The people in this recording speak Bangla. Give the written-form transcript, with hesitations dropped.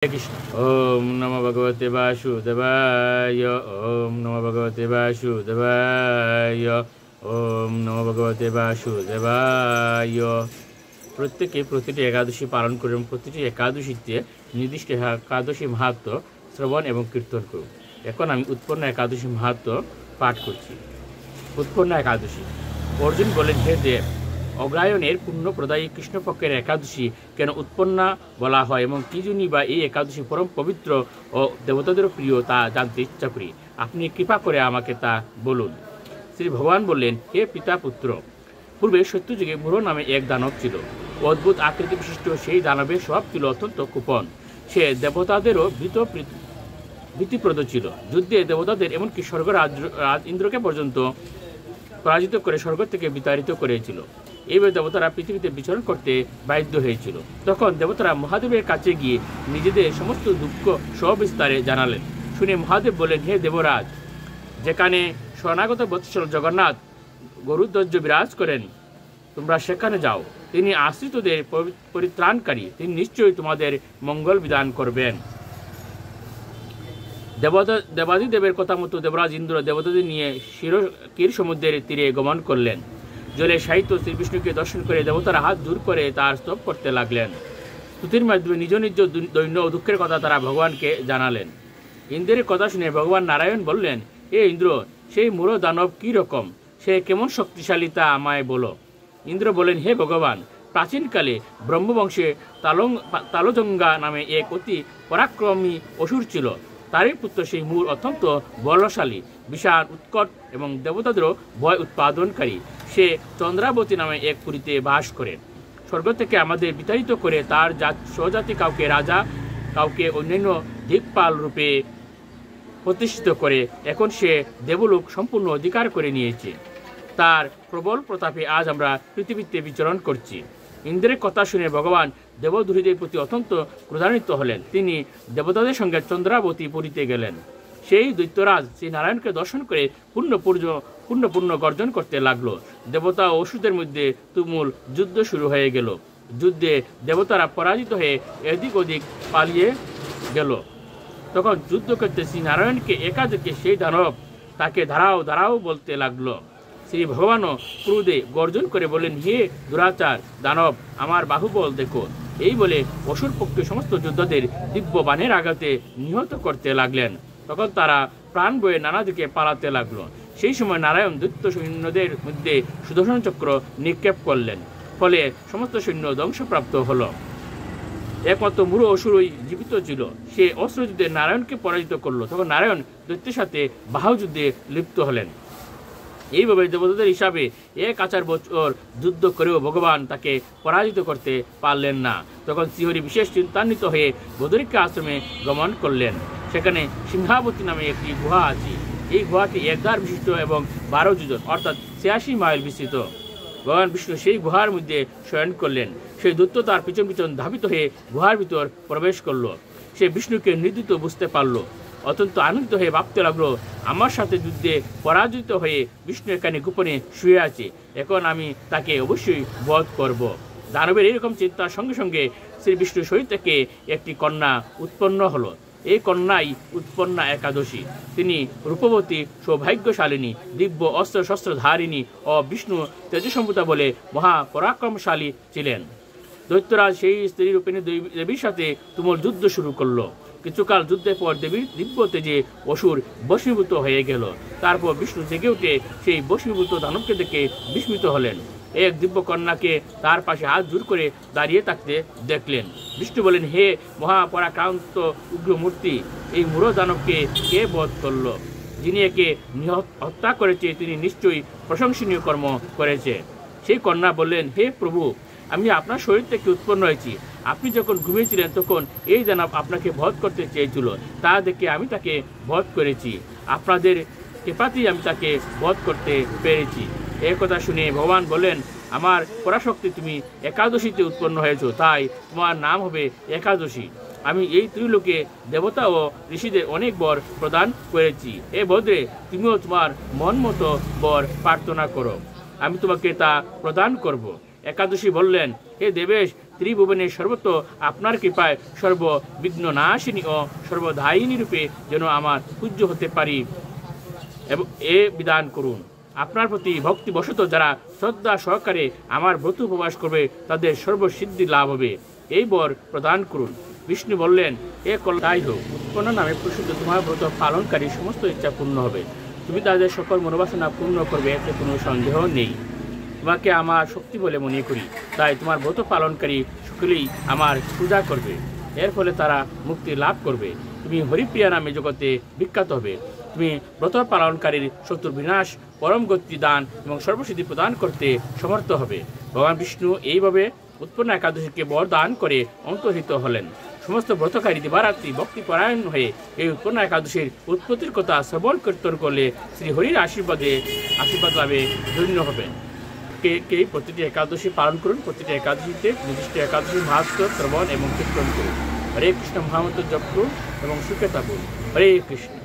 কৃষ্ণ। ওম নমো ভগবতে বাসুদেবায়। ওম নমো ভগবতে বাসুদেবায়। ওম নমো ভগবতে বাসুদেবায়। প্রত্যেকে প্রতিটি একাদশী পালন করুন। প্রতিটি একাদশীতে নির্দিষ্ট একাদশী মাহাত্ম শ্রবণ এবং কীর্তন করুন। এখন আমি উৎপন্ন একাদশী মাহাত্ম পাঠ করছি। উৎপন্ন একাদশী। অর্জুন বলেন, হে দেব, অগ্রায়ণের পুণ্যপ্রদায়ী কৃষ্ণপক্ষের একাদশী কেন উৎপন্না বলা হয় এবং কি জন্যই বা এই একাদশী পরম পবিত্র ও দেবতাদেরও প্রিয় তা জানতে ইচ্ছা করি। আপনি কৃপা করে আমাকে তা বলুন। শ্রী ভগবান বললেন, হে পিতা পুত্র, পূর্বে সত্যযুগে মূঢ় নামে এক দানব ছিল। অদ্ভুত আকৃতি বিশিষ্ট সেই দানবের স্বভাব ছিল অত্যন্ত কুপন। সে দেবতাদেরও ভীতিপ্রদ ছিল। যুদ্ধে দেবতাদের এমনকি স্বর্গরাজ ইন্দ্রকে পর্যন্ত পরাজিত করে স্বর্গ থেকে বিতাড়িত করেছিল। এইভাবে দেবতারা পৃথিবীতে বিচরণ করতে বাধ্য হয়েছিল। তখন দেবতারা মহাদেবের কাছে গিয়ে নিজেদের সমস্ত দুঃখ সবিস্তারে জানালেন। শুনে মহাদেব বলেন, হে দেবরাজ, যেখানে শরণাগত বৎসল জগন্নাথ গরুধ্বজ বিরাজ করেন, তোমরা সেখানে যাও। তিনি আশ্রিতদের পরিত্রাণকারী, তিনি নিশ্চয়ই তোমাদের মঙ্গল বিধান করবেন। দেবাদিদেবের কথা মতো দেবরাজ ইন্দ্র দেবতাদের নিয়ে ক্ষীর সমুদ্রের তীরে গমন করলেন। জলে সাহিত্য শ্রীবিষ্ণুকে দর্শন করে দেবতারা হাত দূর করে তার স্তব করতে লাগলেন। স্তুতির মাধ্যমে নিজ নিজ দৈন্য ও দুঃখের কথা তারা ভগবানকে জানালেন। ইন্দ্রের কথা শুনে ভগবান নারায়ণ বললেন, হে ইন্দ্র, সেই মূঢ় দানব কী রকম, সে কেমন শক্তিশালী তা আমায় বলো। ইন্দ্র বলেন, হে ভগবান, প্রাচীনকালে ব্রহ্মবংশে তালজঙ্গা নামে এক অতি পরাক্রমী অসুর ছিল। তারই পুত্র সেই মূর অত্যন্ত বলশালী, বিশাল, উৎকট এবং দেবতাদেরও ভয় উৎপাদনকারী। সে চন্দ্রাবতী নামে এক পুরীতে বাস করে। স্বর্গ থেকে আমাদের বিতাড়িত করে তার স্বজাতি কাউকে রাজা, কাউকে অন্যান্য দিকপাল রূপে প্রতিষ্ঠিত করে এখন সে দেবলোক সম্পূর্ণ অধিকার করে নিয়েছে। তার প্রবল প্রতাপে আজ আমরা পৃথিবীতে বিচরণ করছি। ইন্দ্রের কথা শুনে ভগবান দেবদূরীদের প্রতি অত্যন্ত ক্রোধান্বিত হলেন। তিনি দেবতাদের সঙ্গে চন্দ্রাবতী পুরীতে গেলেন। সেই দৈত্যরাজ শ্রী নারায়ণকে দর্শন করে পুণ্য গর্জন করতে লাগলো। দেবতা ও অসুরদের মধ্যে তুমুল যুদ্ধ শুরু হয়ে গেল। যুদ্ধে দেবতারা পরাজিত হয়ে এদিক ওদিক পালিয়ে গেল। তখন যুদ্ধ করতে শ্রী নারায়ণকে একা দেখে সেই দানব তাকে দাঁড়াও বলতে লাগলো। শ্রী ভগবানও ক্রোধে গর্জন করে বললেন, হে দুরাচার দানব, আমার বাহুবল দেখো। এই বলে অসুর পক্ষে সমস্ত যোদ্ধাদের দিব্য বাণের আঘাতে নিহত করতে লাগলেন। তখন তারা প্রাণ বয়ে নানা দিকে পালাতে লাগলো। সেই সময় নারায়ণ দৈত্য সৈন্যদের মধ্যে সুদর্শন চক্র নিক্ষেপ করলেন। ফলে সমস্ত সৈন্য ধ্বংসপ্রাপ্ত হলো। একমাত্র মূঢ় অসুরই জীবিত ছিল। সে অস্ত্রযুদ্ধে নারায়ণকে পরাজিত করলো। তখন নারায়ণ দৈত্যের সাথে বাহুযুদ্ধে লিপ্ত হলেন। এইভাবে দেবতাদের হিসাবে 1000 বছর যুদ্ধ করেও ভগবান তাকে পরাজিত করতে পারলেন না। তখন শ্রীহরি বিশেষ চিন্তান্বিত হয়ে বদরিকা আশ্রমে গমন করলেন। সেখানে সিংহাবতী নামে একটি গুহা আছে। এই গুহাটি 1 দ্বার বিশিষ্ট এবং 12 যোজন অর্থাৎ 86 মাইল বিস্তৃত। ভগবান বিষ্ণু সেই গুহার মধ্যে শয়ন করলেন। সেই দৈত্য তার পিছন পিছন ধাবিত হয়ে গুহার ভিতর প্রবেশ করলো। সে বিষ্ণুকে নির্দিত বুঝতে পারল। অত্যন্ত আনন্দিত হয়ে ভাবতে লাগলো, আমার সাথে যুদ্ধে পরাজিত হয়ে বিষ্ণু এখানে গোপনে শুয়ে আছে, এখন আমি তাকে অবশ্যই বধ করব। দানবের এরকম চিন্তার সঙ্গে সঙ্গে শ্রী বিষ্ণু শরীর থেকে একটি কন্যা উৎপন্ন হলো। এই কন্যাই উৎপন্না একাদশী। তিনি রূপবতী, সৌভাগ্যশালিনী, দিব্য অস্ত্র শস্ত্রধারিণী ও বিষ্ণু তেজসম্ভূতা বলে মহাপরাক্রমশালী ছিলেন। দৈত্যরাজ সেই স্ত্রী রূপিণী দেবীর সাথে তুমুল যুদ্ধ শুরু করলো। কিছুকাল যুদ্ধের পর দেবীর দিব্য তেজে অসুর বশীভূত হয়ে গেল। তারপর বিষ্ণু জেগে উঠে সেই বশীভূত দানবকে দেখে বিস্মিত হলেন। এক দিব্য কন্যাকে তার পাশে হাত জোর করে দাঁড়িয়ে থাকতে দেখলেন। বিষ্ণু বলেন, হে মহাপরাক্রান্ত উগ্রমূর্তি, এই মূঢ় দানবকে কে বধ করল? যিনি একে হত্যা করেছে তিনি নিশ্চয়ই প্রশংসনীয় কর্ম করেছে। সেই কন্যা বললেন, হে প্রভু, আমি আপনার শরীর থেকে উৎপন্ন হয়েছি। আপনি যখন ঘুমিয়েছিলেন তখন এই দানব আপনাকে বধ করতে চেয়েছিল। তা দেখে আমি তাকে বধ করেছি। আপনাদের কৃপাতেই আমি তাকে বধ করতে পেরেছি। এই কথা শুনে ভগবান বললেন, আমার পরাশক্তি, তুমি একাদশীতে উৎপন্ন হয়েছ, তাই তোমার নাম হবে একাদশী। আমি এই ত্রিলোকে দেবতা ও ঋষিদের অনেক বর প্রদান করেছি। এ বদ্রে তুমিও তোমার মন মতো বর প্রার্থনা করো, আমি তোমাকে তা প্রদান করব। একাদশী বললেন, হে দেবেশ, ত্রিভুবনে সর্বত আপনার কৃপায় সর্ববিঘ্ন নাশিনী ও সর্বদায়িনী রূপে যেন আমার পূজ্য হতে পারি এবং এ বিধান করুন। আপনার প্রতি ভক্তিবশত যারা শ্রদ্ধা সহকারে আমার ব্রত উপবাস করবে তাদের সর্বসিদ্ধি লাভ হবে, এই বর প্রদান করুন। বিষ্ণু বললেন, এ কল্যাণ হোক, উৎপন্ন নামে প্রসিদ্ধ তোমার ব্রত পালনকারী সমস্ত ইচ্ছা পূর্ণ হবে। তুমি তাদের সকল মনোবাসনা পূর্ণ করবে, এতে কোনো সন্দেহ নেই। তোমাকে আমার শক্তি বলে মনে করি, তাই তোমার ব্রত পালনকারী সকলেই আমার পূজা করবে, এর ফলে তারা মুক্তি লাভ করবে। তুমি হরিপ্রিয়া নামে জগতে বিখ্যাত হবে। তুমি ব্রত পালনকারীর শত্রু বিনাশ, পরম গতি দান এবং সর্বসিদ্ধি প্রদান করতে সমর্থ হবে। ভগবান বিষ্ণু এইভাবে উৎপন্ন একাদশীকে বর দান করে অন্তর্হিত হলেন। সমস্ত ব্রতকারী দিবারাত্রি ভক্তিপরায়ণ হয়ে এই উৎপন্ন একাদশীর উৎপত্তির কথা শ্রবণ কীর্তন করলে শ্রীহরির আশীর্বাদ লাভে ধন্য হবেন। কে প্রতিটি একাদশী পালন করুন। প্রতিটি একাদশীতে নির্দিষ্ট একাদশী মাহাত্ম্য শ্রবণ এবং কীর্তন করুন। হরে কৃষ্ণ মহামন্ত্র জপ করুন এবং সুখে থাকুন। হরে কৃষ্ণ।